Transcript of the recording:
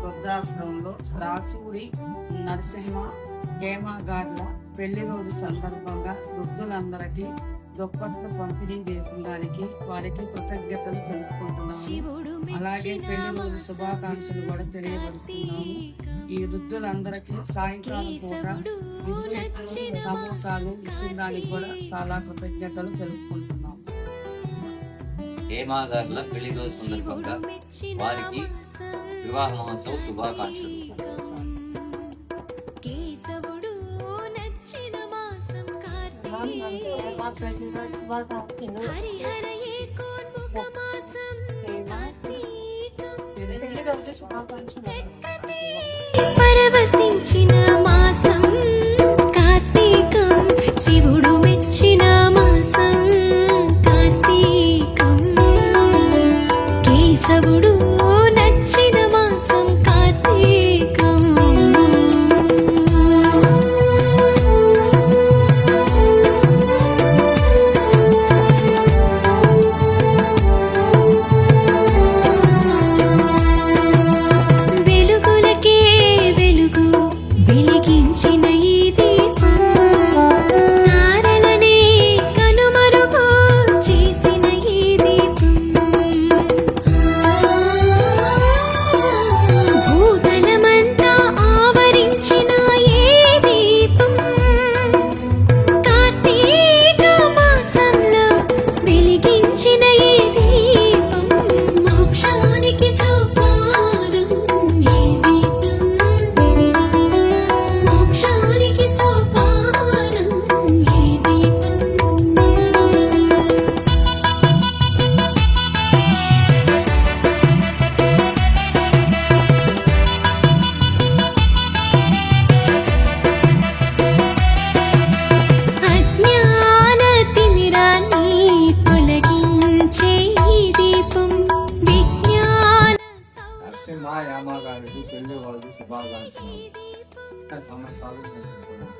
వృద్ధాశ్రమంలో రాచూరి నరసింహ హేమగార్ల పెళ్లి రోజు సందర్భంగా వృద్ధులందరికీ దుప్పట్లు పంపిణీ చేయడానికి వారికి కృతజ్ఞతలు తెలుపుకుంటున్నాము. అలాగే పెళ్లి రోజు శుభాకాంక్షలు కూడా తెలియపరుస్తున్నాము. ఈ వృద్ధులందరికీ సాయంకాలం పూట బిస్కెట్లు సమోసాలు ఇచ్చిందానికి కూడా చాలా కృతజ్ఞతలు తెలుపుకుంటున్నాము. హేమగార్ల పెళ్లి రోజు సందర్భంగా వారికి వివాహ మహోత్సవ శుభాకాంక్షలు. పరవశించిన మాసం కార్తీకం, శివుడు మెచ్చిన మాసం కార్తీకం, కేశవుడు నచ్చిన మాసం కార్తీకం. వెలుగులకే వెలుగు వెలిగించిన ఈ దీపం, తారలనే కనుమరుగు చేసిన ఈ దీపం, భూతలమంతా ఆవరించిన ఈ దీపం, కార్తీక మాసంలో వెలిగించిన ఈ దీపం, మోక్షానికి సోపానం ఈ దీపం, మోక్షానికి సోపానం ఈ దీపం. అజ్ఞాన తిమిరాన్ని తొలగించే ఈ దీపం, విజ్ఞాన నరసింహ యామగారికి పెళ్లి రోజు శుభాకాంక్షలు. సంవత్సరాలు చేసుకుంటున్నాం.